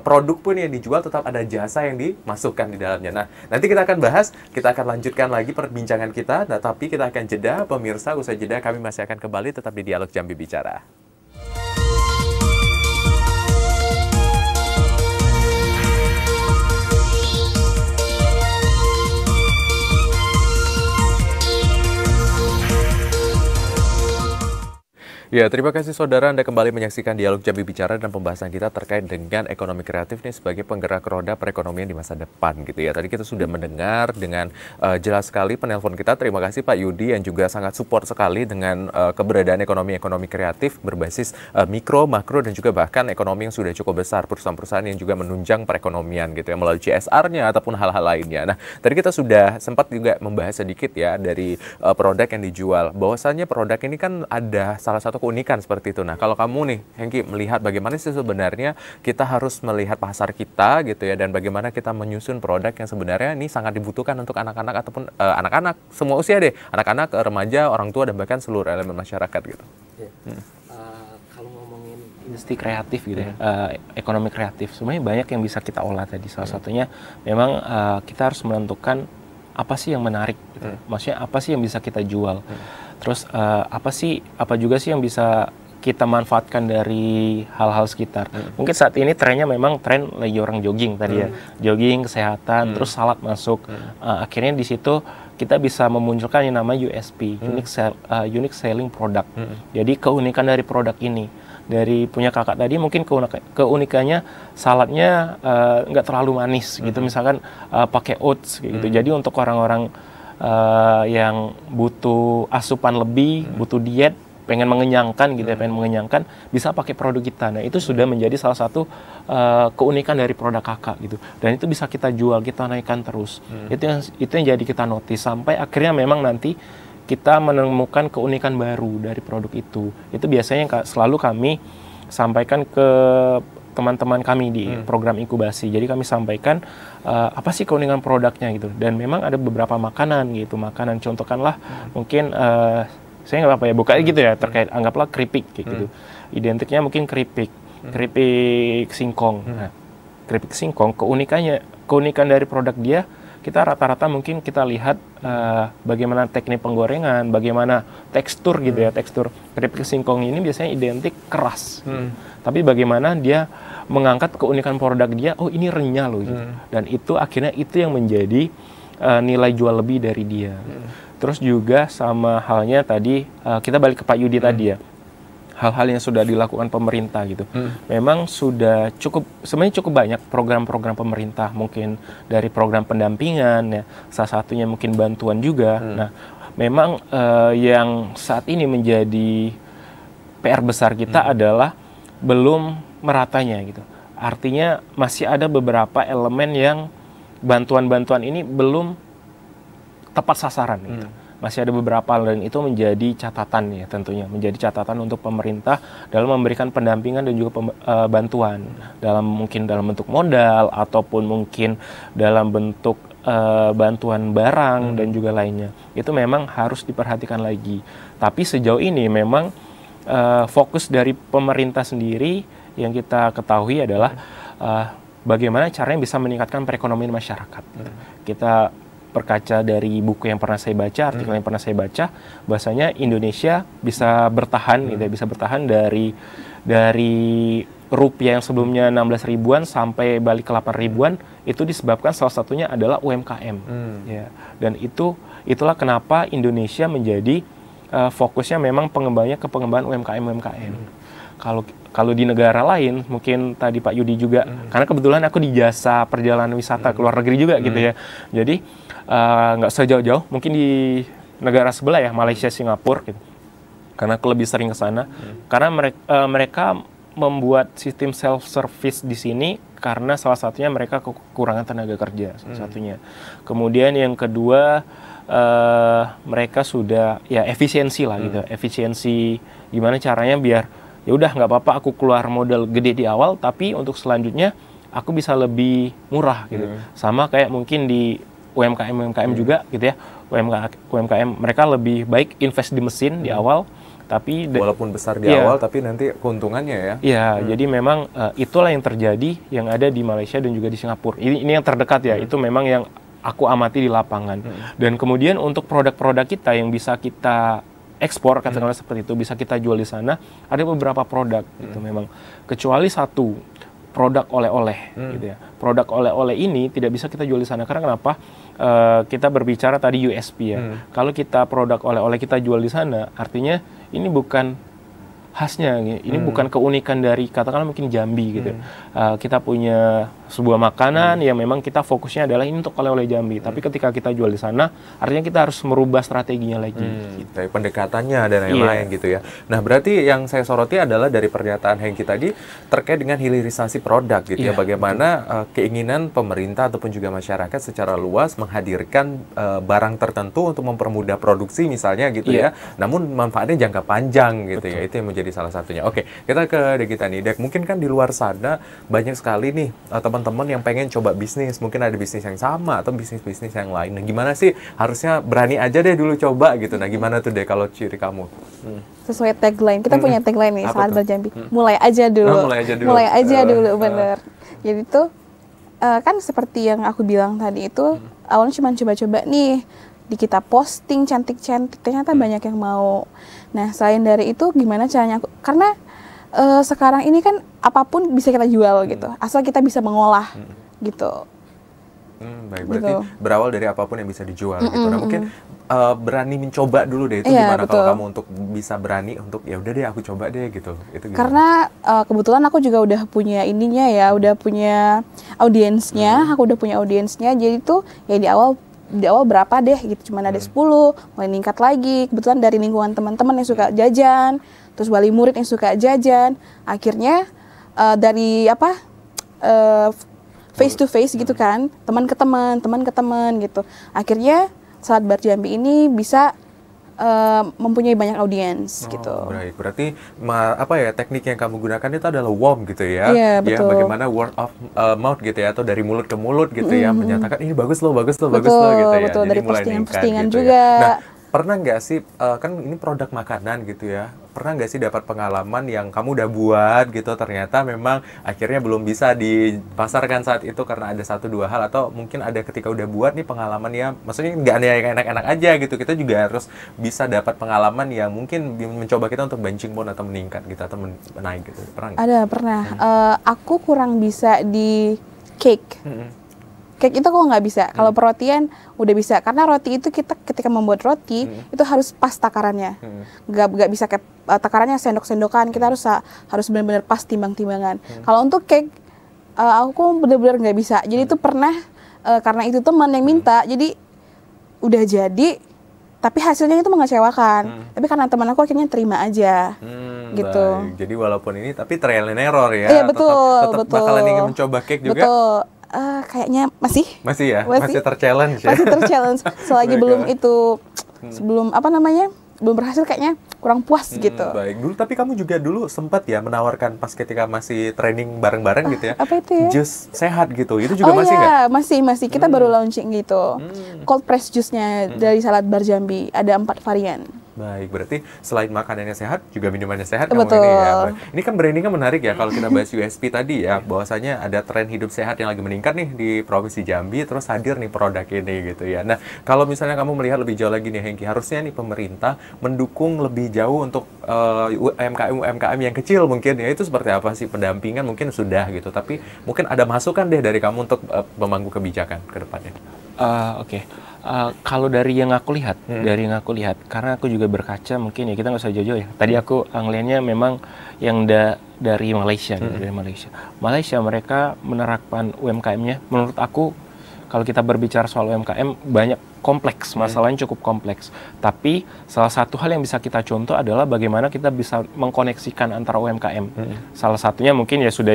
produk pun yang dijual tetap ada jasa yang dimasukkan di dalamnya. Nah, nanti kita akan bahas, kita akan lanjutkan lagi perbincangan kita, nah, tapi kita akan jeda, pemirsa, usai jeda kami masih akan kembali tetap di Dialog Jambi Bicara. Ya, terima kasih saudara, Anda kembali menyaksikan Dialog Jambi Bicara dan pembahasan kita terkait dengan ekonomi kreatif nih sebagai penggerak roda perekonomian di masa depan gitu ya. Tadi kita sudah mendengar dengan jelas sekali penelpon kita. Terima kasih Pak Yudi yang juga sangat support sekali dengan keberadaan ekonomi kreatif berbasis mikro, makro dan juga bahkan ekonomi yang sudah cukup besar, perusahaan-perusahaan yang juga menunjang perekonomian gitu ya melalui CSR-nya ataupun hal-hal lainnya. Nah, tadi kita sudah sempat juga membahas sedikit ya dari produk yang dijual. Bahwasannya produk ini kan ada salah satu keunikan seperti itu. Nah, kalau kamu nih, Hengki, melihat bagaimana sih sebenarnya kita harus melihat pasar kita gitu ya, dan bagaimana kita menyusun produk yang sebenarnya ini sangat dibutuhkan untuk anak-anak ataupun anak-anak semua usia deh, anak-anak, remaja, orang tua dan bahkan seluruh elemen masyarakat gitu. Kalau ngomongin industri kreatif gitu ya, ekonomi kreatif, sebenarnya banyak yang bisa kita olah tadi. Salah satunya memang kita harus menentukan apa sih yang menarik gitu. Maksudnya apa sih yang bisa kita jual. Terus apa juga sih yang bisa kita manfaatkan dari hal-hal sekitar. Mungkin saat ini trennya memang tren lagi orang jogging tadi ya. Jogging, kesehatan, terus salad masuk. Akhirnya di situ kita bisa memunculkan yang namanya USP, unique selling product. Jadi keunikan dari produk ini. Dari punya kakak tadi mungkin keunikannya saladnya nggak terlalu manis gitu. Misalkan pakai oats gitu. Jadi untuk orang-orang yang butuh asupan lebih, butuh diet, pengen mengenyangkan gitu ya, pengen mengenyangkan, bisa pakai produk kita. Nah, itu sudah menjadi salah satu keunikan dari produk kakak gitu. Dan itu bisa kita jual, kita naikkan terus. Itu yang jadi kita notice sampai akhirnya memang nanti kita menemukan keunikan baru dari produk itu. Itu biasanya yang selalu kami sampaikan ke teman-teman kami di program inkubasi. Jadi kami sampaikan apa sih keunikan produknya gitu. Dan memang ada beberapa makanan gitu. Makanan contohkanlah mungkin saya nggak apa-apa ya buka gitu ya, terkait anggaplah keripik gitu. Identiknya mungkin keripik singkong. Nah, keripik singkong keunikan dari produk dia, kita rata-rata mungkin kita lihat bagaimana teknik penggorengan, bagaimana tekstur gitu ya, tekstur keripik singkong ini biasanya identik keras. Tapi bagaimana dia mengangkat keunikan produk dia, oh ini renyah loh gitu. Dan itu akhirnya itu yang menjadi nilai jual lebih dari dia. Terus juga sama halnya tadi kita balik ke Pak Yudi tadi ya, hal-hal yang sudah dilakukan pemerintah gitu. Memang sudah sebenarnya cukup banyak program-program pemerintah, mungkin dari program pendampingan ya, salah satunya mungkin bantuan juga. Nah, memang yang saat ini menjadi PR besar kita adalah belum meratanya gitu. Artinya masih ada beberapa elemen yang bantuan-bantuan ini belum tepat sasaran gitu. Masih ada beberapa, dan itu menjadi catatan ya, tentunya menjadi catatan untuk pemerintah dalam memberikan pendampingan dan juga bantuan mungkin dalam bentuk modal ataupun mungkin dalam bentuk bantuan barang dan juga lainnya. Itu memang harus diperhatikan lagi. Tapi sejauh ini memang fokus dari pemerintah sendiri yang kita ketahui adalah bagaimana caranya bisa meningkatkan perekonomian masyarakat. Kita berkaca dari buku yang pernah saya baca, artikel yang pernah saya baca, bahwasanya Indonesia bisa bertahan gitu ya, bisa bertahan dari rupiah yang sebelumnya 16 ribuan sampai balik ke 8 ribuan, itu disebabkan salah satunya adalah UMKM. Ya. Dan itulah kenapa Indonesia menjadi fokusnya memang pengembangan UMKM. Kalau di negara lain, mungkin tadi Pak Yudi juga, karena kebetulan aku di jasa perjalanan wisata ke luar negeri juga gitu ya. Jadi nggak sejauh-jauh, mungkin di negara sebelah ya, Malaysia, Singapura gitu. Karena aku lebih sering ke sana. Karena mereka membuat sistem self-service di sini karena salah satunya mereka kekurangan tenaga kerja, salah satunya. Kemudian yang kedua, mereka sudah ya efisiensi lah gitu. Efisiensi gimana caranya biar ya udah nggak apa-apa aku keluar modal gede di awal, tapi untuk selanjutnya aku bisa lebih murah gitu. Sama kayak mungkin di UMKM juga gitu ya. UMKM mereka lebih baik invest di mesin di awal, tapi walaupun besar di awal tapi nanti keuntungannya ya. Iya, jadi memang itulah yang terjadi yang ada di Malaysia dan juga di Singapura. Ini yang terdekat ya. Itu memang yang aku amati di lapangan. Dan kemudian untuk produk-produk kita yang bisa kita ekspor, katakanlah seperti itu, bisa kita jual di sana, ada beberapa produk gitu memang. Kecuali satu, produk oleh-oleh gitu ya. Produk oleh-oleh ini tidak bisa kita jual di sana. Karena kenapa? Kita berbicara tadi USP ya. Kalau kita produk oleh-oleh kita jual di sana, artinya ini bukan khasnya, ini bukan keunikan dari katakanlah mungkin Jambi gitu. Kita punya sebuah makanan yang memang kita fokusnya adalah ini untuk oleh-oleh Jambi. Tapi ketika kita jual di sana, artinya kita harus merubah strateginya lagi. Gitu. Pendekatannya dan lain-lain gitu ya. Nah, berarti yang saya soroti adalah dari pernyataan Hengki tadi terkait dengan hilirisasi produk gitu ya. Bagaimana keinginan pemerintah ataupun juga masyarakat secara luas menghadirkan barang tertentu untuk mempermudah produksi misalnya gitu ya. Namun manfaatnya jangka panjang gitu ya. Itu yang menjadi salah satunya. Oke, kita ke Dek nih. Dek, mungkin kan di luar sana banyak sekali nih teman-teman yang pengen coba bisnis. Mungkin ada bisnis yang sama atau bisnis-bisnis yang lain. Nah, gimana sih? Harusnya berani aja deh dulu coba gitu. Nah, gimana tuh Dek kalau ciri kamu? Sesuai tagline. Kita punya tagline nih, Sahabat Jambi. Mulai aja dulu. Mulai aja dulu, bener. Jadi tuh, kan seperti yang aku bilang tadi itu, awalnya cuma coba-coba nih. Di kita posting cantik-cantik, ternyata banyak yang mau. Nah, selain dari itu gimana caranya karena sekarang ini kan apapun bisa kita jual gitu, asal kita bisa mengolah gitu. Baik, berarti berawal dari apapun yang bisa dijual gitu. Nah, mungkin berani mencoba dulu deh, itu gimana kalau kamu untuk bisa berani untuk ya udah deh aku coba deh gitu. Itu gimana? Karena kebetulan aku juga udah punya ininya ya, udah punya audiensnya, aku udah punya audiensnya. Jadi tuh ya di awal di awal berapa deh gitu, cuman ada 10, mulai meningkat lagi. Kebetulan dari lingkungan teman-teman yang suka jajan, terus wali murid yang suka jajan, akhirnya dari face to face gitu kan, teman ke teman gitu. Akhirnya Salad Bar Jambi ini bisa mempunyai banyak audiens gitu. Baik, berarti teknik yang kamu gunakan itu adalah warm gitu ya? Iya, betul. Ya, bagaimana word of mouth gitu ya, atau dari mulut ke mulut gitu ya, menyatakan ini bagus loh gitu ya. Betul, Jadi dari mulai postingan-postingan gitu juga. Ya. Nah, pernah nggak sih, kan ini produk makanan gitu ya, pernah nggak sih dapat pengalaman yang kamu udah buat gitu, ternyata memang akhirnya belum bisa dipasarkan saat itu karena ada 1-2 hal, atau mungkin ada ketika udah buat nih pengalaman ya, maksudnya nggak ada yang enak-enak aja gitu, kita juga harus bisa dapat pengalaman yang mungkin mencoba kita untuk benching bone atau meningkat gitu, atau menaik gitu, pernah nggak? Pernah. Aku kurang bisa di cake. Cake itu aku nggak bisa. Kalau perotian udah bisa. Karena roti itu kita ketika membuat roti itu harus pas takarannya. Nggak bisa kayak takarannya sendok-sendokan. Kita harus benar-benar pas timbang-timbangan. Kalau untuk cake aku benar-benar nggak bisa. Jadi itu pernah karena itu teman yang minta. Jadi udah jadi, tapi hasilnya itu mengecewakan. Tapi karena teman aku akhirnya terima aja. Gitu. Baik. Jadi walaupun ini tapi trial and error ya. Iya, betul. Bakalan ingin mencoba cake juga. Betul. Kayaknya masih ya, masih terchallenge ya. Masih terchallenge. Selagi belum itu, belum belum berhasil, kayaknya kurang puas gitu. Baik, tapi kamu juga dulu sempat ya menawarkan pas ketika masih training bareng-bareng gitu ya. Apa itu ya? Jus sehat gitu, itu juga masih nggak? Masih. Kita baru launching gitu. Cold press jusnya dari Salad Bar Jambi, ada 4 varian. Baik, berarti selain makanannya sehat, juga minumannya sehat Betul. kamu ini ya. Ini kan brandingnya menarik ya, kalau kita bahas USP tadi ya, bahwasanya ada tren hidup sehat yang lagi meningkat nih di Provinsi Jambi, terus hadir nih produk ini gitu ya. Nah, kalau misalnya kamu melihat lebih jauh lagi nih Hengki, harusnya nih pemerintah mendukung lebih jauh untuk UMKM yang kecil mungkin ya, itu seperti apa sih pendampingan mungkin sudah gitu, tapi mungkin ada masukan deh dari kamu untuk memangku kebijakan ke depannya. Oke. Kalau dari yang aku lihat, karena aku juga berkaca, mungkin ya kita nggak usah jauh-jauh ya. Tadi aku ngelihatnya memang yang dari Malaysia, Malaysia mereka menerapkan UMKM-nya. Menurut aku, kalau kita berbicara soal UMKM, banyak kompleks, masalahnya cukup kompleks. Tapi salah satu hal yang bisa kita contoh adalah bagaimana kita bisa mengkoneksikan antara UMKM. Salah satunya mungkin ya sudah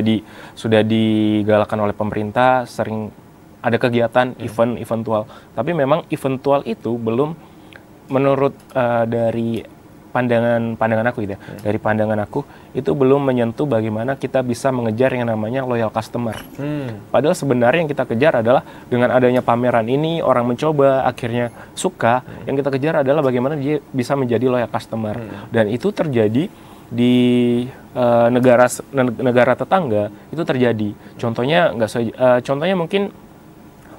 digalakkan oleh pemerintah, sering ada kegiatan eventual, tapi memang eventual itu belum, menurut dari pandangan aku gitu ya, dari pandangan aku itu belum menyentuh bagaimana kita bisa mengejar yang namanya loyal customer. Padahal sebenarnya yang kita kejar adalah dengan adanya pameran ini, orang mencoba akhirnya suka, yang kita kejar adalah bagaimana dia bisa menjadi loyal customer. Dan itu terjadi di negara tetangga, itu terjadi. Contohnya contohnya mungkin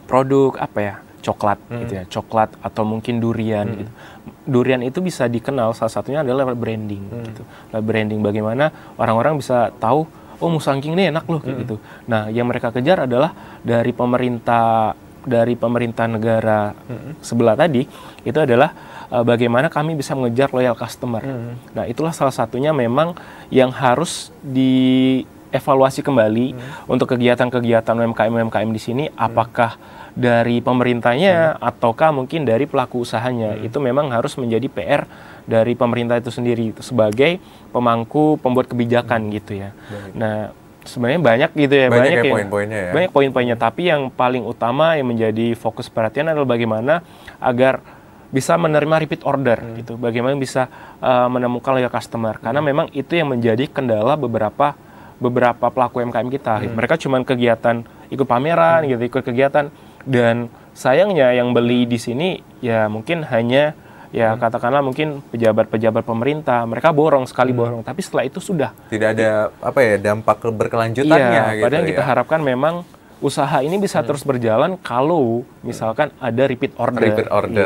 produk coklat gitu ya, coklat atau mungkin durian gitu. Durian itu bisa dikenal, salah satunya adalah branding gitu. Branding, bagaimana orang-orang bisa tahu, oh musangking ini enak loh gitu. Nah, yang mereka kejar adalah dari pemerintah negara sebelah tadi, itu adalah bagaimana kami bisa mengejar loyal customer. Nah, itulah salah satunya memang yang harus dievaluasi kembali untuk kegiatan-kegiatan UMKM di sini, apakah dari pemerintahnya ataukah mungkin dari pelaku usahanya. Itu memang harus menjadi PR dari pemerintah itu sendiri sebagai pemangku pembuat kebijakan gitu ya. Nah, sebenarnya banyak gitu ya, banyak poin-poinnya ya. Banyak poin-poinnya, tapi yang paling utama yang menjadi fokus perhatian adalah bagaimana agar bisa menerima repeat order gitu. Bagaimana bisa menemukan loyal customer, karena memang itu yang menjadi kendala beberapa pelaku UMKM kita. Mereka cuma kegiatan ikut pameran gitu, ikut kegiatan, dan sayangnya yang beli di sini ya mungkin hanya ya katakanlah mungkin pejabat-pejabat pemerintah, mereka borong, tapi setelah itu sudah tidak ada dampak berkelanjutannya gitu. Padahal kita harapkan memang usaha ini bisa terus berjalan kalau misalkan ada repeat order.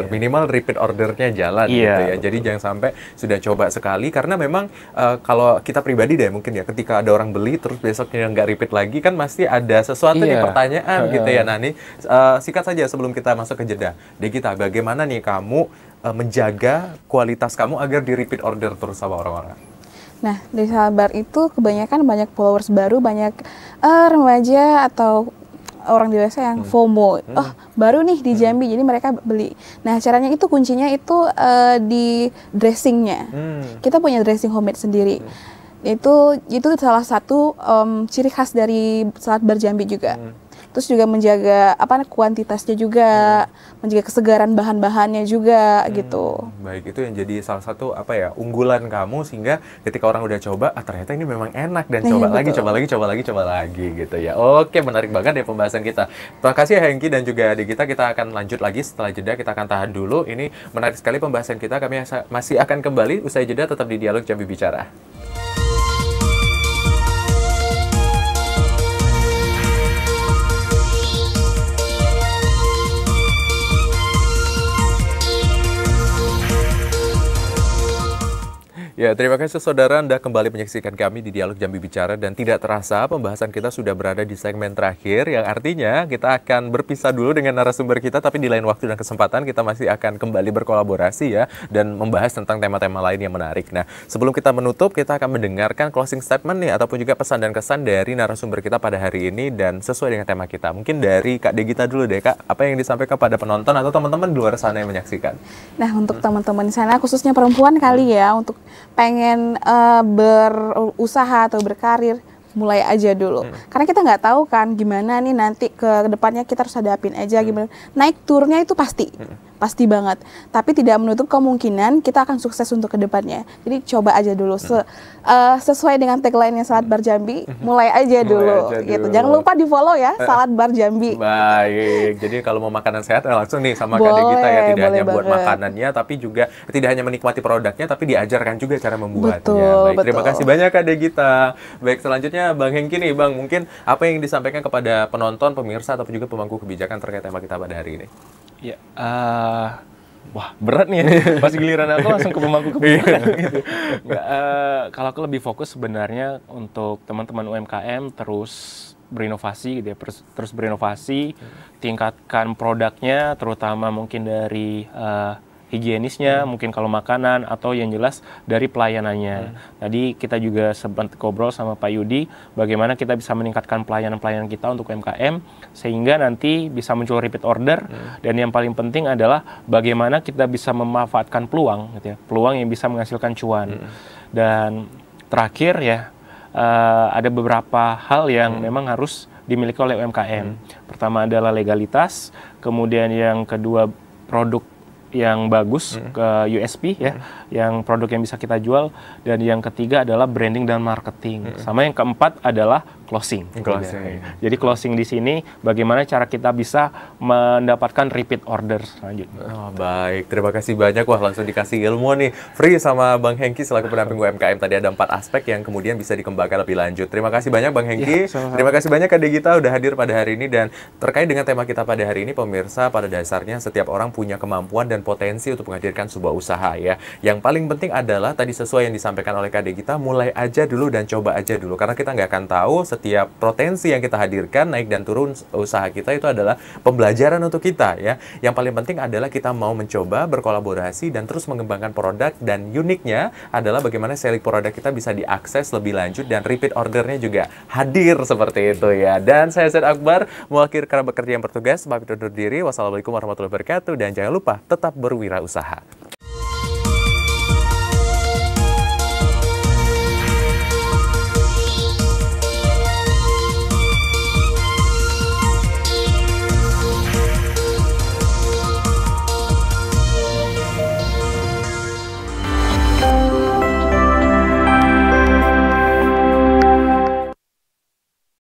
Minimal repeat ordernya jalan gitu ya. Betul. Jadi jangan sampai sudah coba sekali, karena memang kalau kita pribadi deh mungkin ya, ketika ada orang beli terus besoknya nggak repeat lagi, kan pasti ada sesuatu nih pertanyaan gitu ya. Nah, nih sikat saja sebelum kita masuk ke jeda. Kita bagaimana nih kamu menjaga kualitas kamu agar di repeat order terus sama orang-orang? Nah, di Salad Bar itu kebanyakan banyak followers baru, banyak remaja atau orang dewasa yang FOMO. Oh, baru nih di Jambi, jadi mereka beli. Nah, caranya itu kuncinya itu di dressingnya. Kita punya dressing homemade sendiri. Itu salah satu ciri khas dari salad bar Jambi juga. Terus juga menjaga kuantitasnya juga, menjaga kesegaran bahan-bahannya juga gitu. Baik, itu yang jadi salah satu unggulan kamu, sehingga ketika orang udah coba, ternyata ini memang enak, dan coba lagi gitu ya. Oke, menarik banget ya pembahasan kita. Terima kasih Hengki dan juga adik kita akan lanjut lagi setelah jeda. Kita akan tahan dulu. Ini menarik sekali pembahasan kita. Kami masih akan kembali usai jeda, tetap di Dialog Jambi Bicara. Ya, terima kasih saudara, Anda kembali menyaksikan kami di Dialog Jambi Bicara, dan tidak terasa pembahasan kita sudah berada di segmen terakhir, yang artinya kita akan berpisah dulu dengan narasumber kita, tapi di lain waktu dan kesempatan kita masih akan kembali berkolaborasi ya, dan membahas tentang tema-tema lain yang menarik. Nah, sebelum kita menutup, kita akan mendengarkan closing statement nih, ataupun juga pesan dan kesan dari narasumber kita pada hari ini, dan sesuai dengan tema kita. Mungkin dari Kak Degita dulu deh, Kak, apa yang disampaikan pada penonton atau teman-teman di luar sana yang menyaksikan? Nah, untuk teman-teman di sana, khususnya perempuan kali ya, untuk pengen berusaha atau berkarir, mulai aja dulu. Karena kita nggak tahu kan gimana nih nanti ke depannya, kita harus hadapin aja gimana. Naik turunnya itu pasti banget. Tapi tidak menutup kemungkinan kita akan sukses untuk ke depannya. Jadi coba aja dulu. Sesuai dengan tagline-nya Salad Bar Jambi, mulai aja dulu. Gitu. Jangan lupa di-follow ya, Salad Bar Jambi. Baik. Jadi kalau mau makanan sehat langsung nih sama Kak Degita ya, tidak hanya buat makanannya, tapi juga tidak hanya menikmati produknya, tapi diajarkan juga cara membuatnya. Baik, terima kasih banyak Kak Degita. Baik, selanjutnya Bang Hengki nih, Bang, mungkin apa yang disampaikan kepada penonton, pemirsa, ataupun juga pemangku kebijakan terkait tema kita pada hari ini? Ya, wah berat nih ya. Pas giliran aku langsung ke pemangku kebijakan gitu. Kalau aku lebih fokus sebenarnya untuk teman-teman UMKM terus berinovasi gitu ya, terus berinovasi, tingkatkan produknya, terutama mungkin dari higienisnya, mungkin kalau makanan, atau yang jelas dari pelayanannya. Tadi kita juga sempat ngobrol sama Pak Yudi, bagaimana kita bisa meningkatkan pelayanan-pelayanan kita untuk UMKM, sehingga nanti bisa muncul repeat order, dan yang paling penting adalah bagaimana kita bisa memanfaatkan peluang, gitu ya, peluang yang bisa menghasilkan cuan. Dan terakhir ya, ada beberapa hal yang memang harus dimiliki oleh UMKM. Pertama adalah legalitas, kemudian yang kedua produk yang bagus ke USP ya, yang produk yang bisa kita jual, dan yang ketiga adalah branding dan marketing. Sama yang keempat adalah closing. Jadi closing di sini bagaimana cara kita bisa mendapatkan repeat order selanjutnya. Oh, baik, terima kasih banyak. Wah, langsung dikasih ilmu nih free sama Bang Hengki selaku pendamping UMKM. Tadi ada 4 aspek yang kemudian bisa dikembangkan lebih lanjut. Terima kasih banyak Bang Hengki. Terima kasih banyak Kak Degita udah hadir pada hari ini. Dan terkait dengan tema kita pada hari ini, pemirsa, pada dasarnya setiap orang punya kemampuan dan potensi untuk menghadirkan sebuah usaha ya. Yang paling penting adalah tadi sesuai yang disampaikan oleh Kak Degita, mulai aja dulu dan coba aja dulu. Karena kita nggak akan tahu setiap potensi yang kita hadirkan, naik dan turun usaha kita itu adalah pembelajaran untuk kita ya. Yang paling penting adalah kita mau mencoba, berkolaborasi, dan terus mengembangkan produk. Dan uniknya adalah bagaimana selling produk kita bisa diakses lebih lanjut, dan repeat ordernya juga hadir seperti itu ya. Dan saya Zaid Akbar, mewakili rekan bekerja yang bertugas, pamit undur diri. Wassalamualaikum warahmatullahi wabarakatuh, dan jangan lupa tetap berwirausaha.